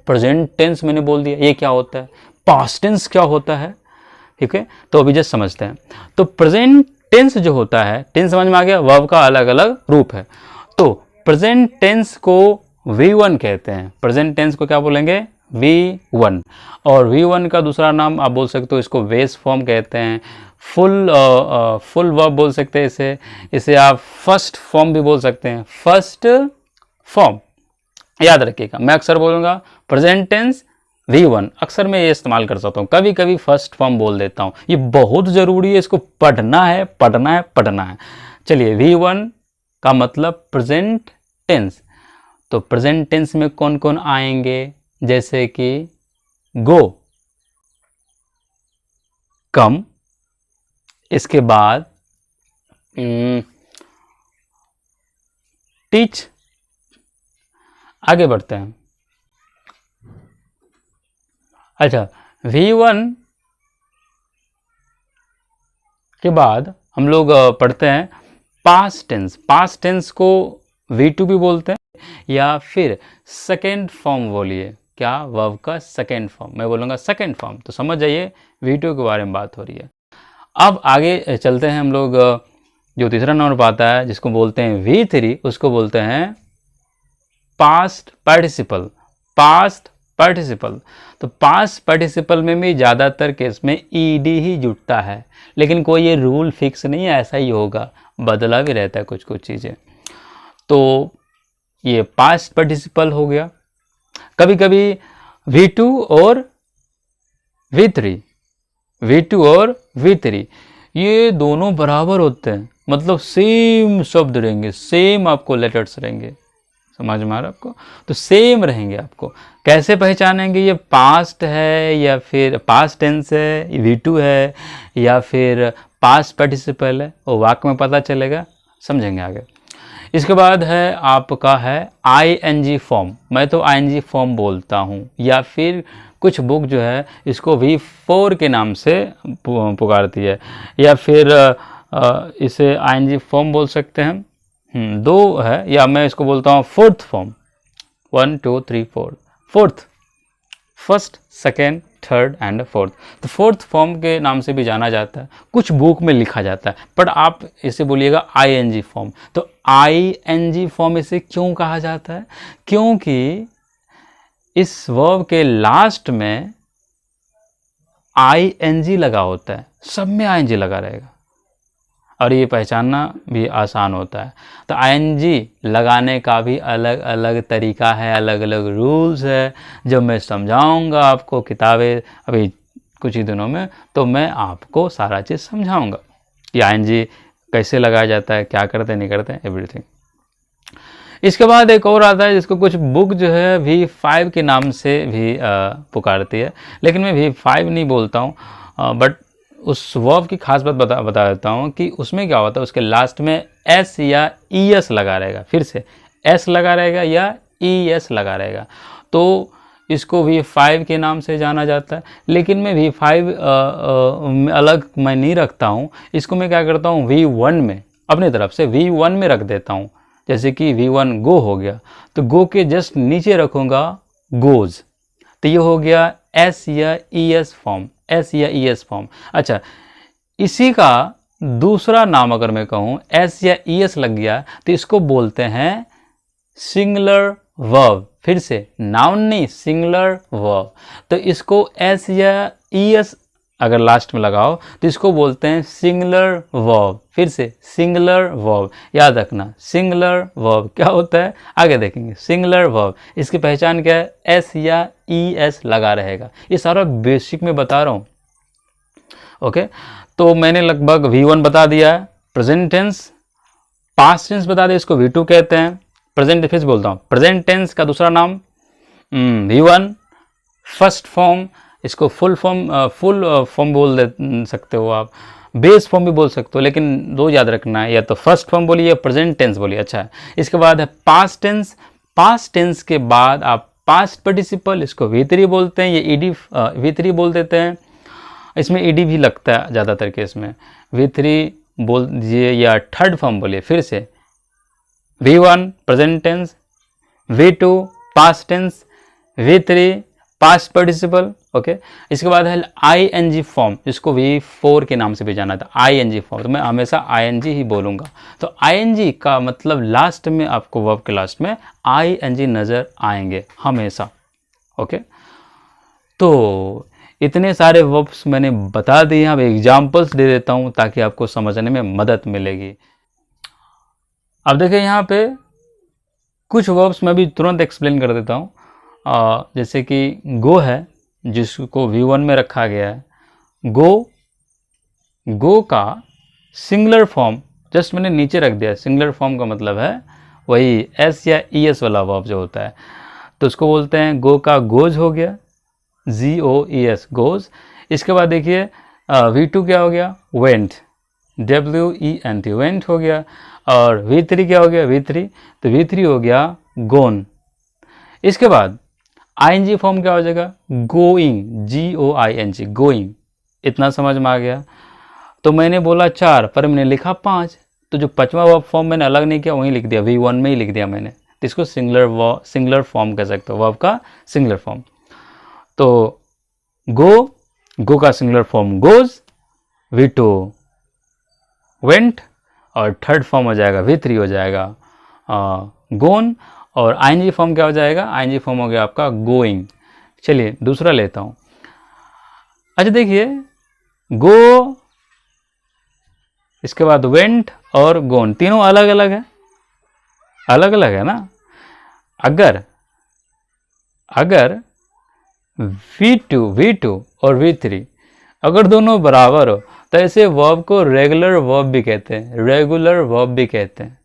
Present tense मैंने बोल दिया, ये क्या होता है, पास्ट टेंस क्या होता है, ठीक है। तो अभी जस्ट समझते हैं। तो प्रेजेंट टेंस जो होता है, टेंस समझ में आ गया, वर्ब का अलग अलग रूप है। तो प्रेजेंट टेंस को V1 कहते हैं, प्रेजेंट टेंस को क्या बोलेंगे, V1। और V1 का दूसरा नाम आप बोल सकते हो, इसको बेस फॉर्म कहते हैं, फुल वर्ब बोल सकते हैं इसे आप फर्स्ट फॉर्म भी बोल सकते हैं, फर्स्ट फॉर्म। याद रखिएगा, मैं अक्सर बोलूँगा प्रेजेंट टेंस V1, अक्सर मैं ये इस्तेमाल कर सकता हूँ, कभी कभी फर्स्ट फॉर्म बोल देता हूँ, ये बहुत ज़रूरी है, इसको पढ़ना है पढ़ना है पढ़ना है। चलिए, V1 का मतलब प्रेजेंट टेंस। तो प्रेजेंट टेंस में कौन कौन आएंगे, जैसे कि गो, कम, इसके बाद टीच। आगे बढ़ते हैं। अच्छा, V1 के बाद हम लोग पढ़ते हैं पास्ट टेंस। पास्ट टेंस को V2 भी बोलते हैं, या फिर सेकेंड फॉर्म बोलिए, क्या, वर्ब का सेकेंड फॉर्म, मैं बोलूँगा सेकेंड फॉर्म। तो समझ जाइए V2 के बारे में बात हो रही है। अब आगे चलते हैं हम लोग, जो तीसरा नंबर पर आता है जिसको बोलते हैं V3, उसको बोलते हैं पास्ट पार्टिसिपल। पास्ट पार्टिसिपल, तो पास्ट पार्टिसिपल में भी ज़्यादातर केस में ईडी ही जुटता है, लेकिन कोई ये रूल फिक्स नहीं है, ऐसा ही होगा, बदला भी रहता है कुछ कुछ चीज़ें। तो ये पास्ट पार्टिसिपल हो गया। कभी कभी V2 और V3, V2 और V3 ये दोनों बराबर होते हैं, मतलब सेम शब्द रहेंगे, सेम आपको लेटर्स रहेंगे, समझ में आ रहा है आपको, तो सेम रहेंगे। आपको कैसे पहचानेंगे ये पास्ट है या फिर पास्ट टेंस है, V2 है या फिर पास्ट पार्टिसिपल है, वो वाक्य में पता चलेगा, समझेंगे आगे। इसके बाद है आपका है ING फॉर्म, मैं तो ING फॉर्म बोलता हूँ, या फिर कुछ बुक जो है इसको V4 के नाम से पुकारती है, या फिर इसे ING फॉर्म बोल सकते हैं, दो है, या मैं इसको बोलता हूँ fourth form, 1 2 3 4, fourth, first second third and fourth. तो फोर्थ फॉर्म के नाम से भी जाना जाता है, कुछ बुक में लिखा जाता है, पर आप इसे बोलिएगा ING फॉर्म। तो ING फॉर्म इसे क्यों कहा जाता है, क्योंकि इस वर्ब के लास्ट में ING लगा होता है, सब में ING लगा रहेगा, और ये पहचानना भी आसान होता है। तो ING लगाने का भी अलग अलग तरीका है, अलग अलग रूल्स है, जब मैं समझाऊंगा आपको किताबें अभी कुछ ही दिनों में, तो मैं आपको सारा चीज़ समझाऊंगा कि ING कैसे लगाया जाता है, क्या करते हैं नहीं करते हैं, एवरीथिंग। इसके बाद एक और आता है जिसको कुछ बुक जो है V5 के नाम से भी पुकारती है, लेकिन मैं V5 नहीं बोलता हूँ, बट उस वर्ब की खास बात बता देता हूँ कि उसमें क्या होता है, उसके लास्ट में S या ES लगा रहेगा, फिर से S लगा रहेगा या ES लगा रहेगा, तो इसको V5 के नाम से जाना जाता है। लेकिन मैं V5 अलग मैं नहीं रखता हूँ, इसको मैं क्या करता हूँ V1 में, अपनी तरफ से V1 में रख देता हूँ। जैसे कि V1 गो हो गया, तो गो के जस्ट नीचे रखूँगा गोज, तो ये हो गया S या ES फॉर्म, S या ES फॉर्म। अच्छा, इसी का दूसरा नाम अगर मैं कहूँ S या ES लग गया, तो इसको बोलते हैं सिंगुलर वर्ब, फिर से नाउन नहीं, सिंगुलर वर्ब। तो इसको S या ES अगर लास्ट में लगाओ तो इसको बोलते हैं सिंगुलर वर्ब, फिर से सिंगुलर वर्ब। याद रखना, सिंगुलर वर्ब क्या होता है, आगे देखेंगे। सिंगुलर वर्ब, इसकी पहचान क्या है, S या ES लगा रहेगा, ये सारा बेसिक में बता रहा हूँ, ओके। तो मैंने लगभग V1 बता दिया है, प्रेजेंट टेंस, पास्ट टेंस बता दिया, इसको V2 कहते हैं। प्रेजेंट फिर बोलता हूँ, प्रेजेंट टेंस का दूसरा नाम V1, फर्स्ट फॉर्म, इसको फुल फॉर्म बोल दे सकते हो आप, बेस फॉर्म भी बोल सकते हो, लेकिन दो याद रखना है, या तो फर्स्ट फॉर्म बोलिए या प्रेजेंट टेंस बोलिए। अच्छा, इसके बाद है पास्ट टेंस। पास्ट टेंस के बाद आप पास्ट पार्टिसिपल, इसको V3 बोलते हैं, ये ED V3 बोल देते हैं, इसमें ED भी लगता है ज़्यादातर केस में, V3 बोल दीजिए, या थर्ड फॉर्म बोलिए। फिर से V1 present tense, V2 past tense, V3 past participle. Okay, इसके बाद है ING फॉर्म, जिसको V4 के नाम से भी जाना था, ING फॉर्म। तो मैं हमेशा ING ही बोलूँगा। तो ING का मतलब लास्ट में आपको वर्ब के लास्ट में ING नज़र आएंगे हमेशा। ओके, तो इतने सारे वर्ब्स मैंने बता दिए। अब एग्जाम्पल्स दे देता हूँ ताकि आपको समझने में मदद मिलेगी। अब देखिए यहाँ पे कुछ वर्ब्स मैं भी तुरंत एक्सप्लेन कर देता हूँ। जैसे कि गो है, जिसको V1 में रखा गया है। गो का सिंगुलर फॉर्म जस्ट मैंने नीचे रख दिया। सिंगुलर फॉर्म का मतलब है वही S या ES वाला वर्ब जो होता है, तो उसको बोलते हैं गो का गोज हो गया, GOES गोज। इसके बाद देखिए V2 क्या हो गया, वेंट, WENT वेंट हो गया। और V3 क्या हो गया, V3, तो V3 हो गया गोन। इसके बाद ING फॉर्म क्या हो जाएगा, गोइंग, GOING गोइंग। इतना समझ में आ गया। तो मैंने बोला 4 पर मैंने लिखा 5, तो जो 5वां वर्ब फॉर्म मैंने अलग नहीं किया, वहीं लिख दिया, V1 में ही लिख दिया मैंने। तो इसको सिंगुलर फॉर्म कह सकते हो, वर्ब का सिंगुलर फॉर्म। तो गो का singular form goes, V2 went, और थर्ड फॉर्म हो जाएगा V3 हो जाएगा गोन, और ING फॉर्म क्या हो जाएगा, ING फॉर्म हो गया आपका गोइंग। चलिए दूसरा लेता हूँ। अच्छा देखिए, गो, इसके बाद वेंट और गोन, तीनों अलग अलग है, अलग अलग है ना। अगर V2 और V3 अगर दोनों बराबर हो तो ऐसे वर्ब को रेगुलर वर्ब भी कहते हैं, रेगुलर वर्ब भी कहते हैं।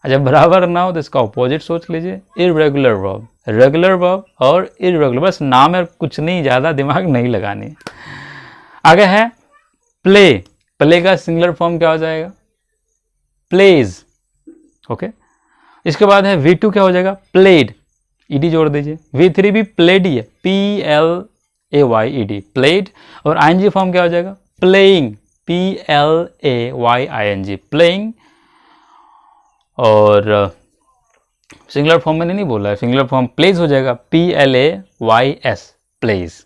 अच्छा, बराबर ना हो तो इसका ऑपोजिट सोच लीजिए, इरेगुलर वर्ब। रेगुलर वर्ब और इरेगुलर, बस नाम है, कुछ नहीं, ज़्यादा दिमाग नहीं लगानी। आगे है प्ले का सिंगुलर फॉर्म क्या हो जाएगा, प्लेज। ओके, इसके बाद है V2 क्या हो जाएगा, प्लेड, ED जोड़ दीजिए। V3 भी प्लेड ही है, PLAYED प्लेड, और ING फॉर्म क्या हो जाएगा, प्लेइंग, PLAYING प्लेइंग। और सिंगुलर फॉर्म मैंने नहीं बोला है, सिंगुलर फॉर्म प्लेज हो जाएगा, PLAYS प्लेज।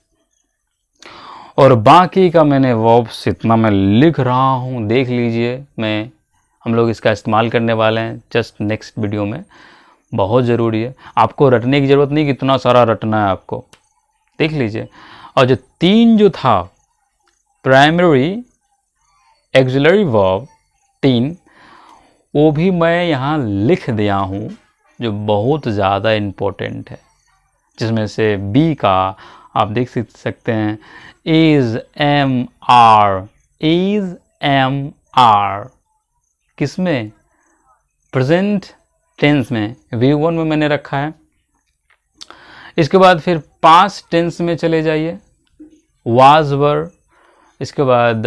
और बाकी का मैंने वर्ब्स इतना मैं लिख रहा हूँ, देख लीजिए। हम लोग इसका इस्तेमाल करने वाले हैं जस्ट नेक्स्ट वीडियो में, बहुत ज़रूरी है। आपको रटने की ज़रूरत नहीं कि इतना सारा रटना है आपको, देख लीजिए। और जो 3 जो था प्राइमरी एक्सिलरी वर्ब 3, वो भी मैं यहाँ लिख दिया हूँ, जो बहुत ज़्यादा इम्पोर्टेंट है। जिसमें से B का आप देख सकते हैं, इज़ एम आर किसमें, प्रेजेंट टेंस में, V1 में मैंने रखा है। इसके बाद फिर पास्ट टेंस में चले जाइए, वाज वर। इसके बाद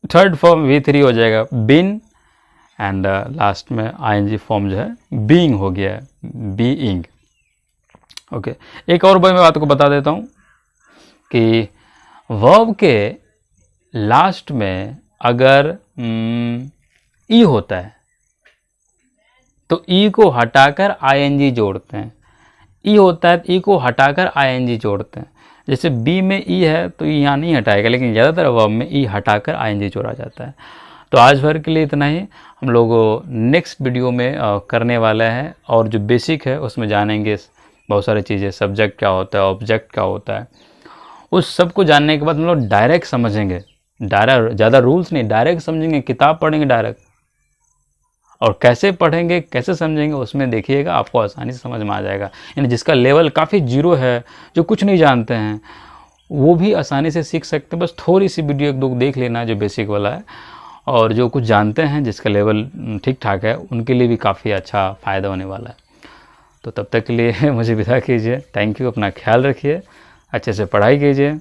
थर्ड फॉर्म V3 हो जाएगा बिन, एंड लास्ट में ING फॉर्म जो है बीइंग हो गया है, बीइंग। ओके, एक और मैं बात को बता देता हूँ कि वर्ब के लास्ट में अगर ई होता है तो ई को हटाकर ING जोड़ते हैं, ई होता है तो ई को हटाकर ING जोड़ते हैं। जैसे बी में ई है तो यहाँ नहीं हटाएगा, लेकिन ज़्यादातर वर्ब में ई हटाकर ING जोड़ा जाता है। तो आज भर के लिए इतना ही। हम लोग नेक्स्ट वीडियो में करने वाले हैं, और जो बेसिक है उसमें जानेंगे बहुत सारी चीज़ें, सब्जेक्ट क्या होता है, ऑब्जेक्ट क्या होता है, उस सब को जानने के बाद हम लोग डायरेक्ट समझेंगे, डायरेक्ट, ज़्यादा रूल्स नहीं, डायरेक्ट समझेंगे, किताब पढ़ेंगे डायरेक्ट। और कैसे पढ़ेंगे, कैसे समझेंगे, उसमें देखिएगा आपको आसानी से समझ में आ जाएगा। यानी जिसका लेवल काफ़ी जीरो है, जो कुछ नहीं जानते हैं, वो भी आसानी से सीख सकते हैं। बस थोड़ी सी वीडियो 1-2 देख लेना जो बेसिक वाला है, और जो कुछ जानते हैं, जिसका लेवल ठीक ठाक है, उनके लिए भी काफ़ी अच्छा फ़ायदा होने वाला है। तो तब तक के लिए मुझे विदा कीजिए। थैंक यू, अपना ख्याल रखिए, अच्छे से पढ़ाई कीजिए।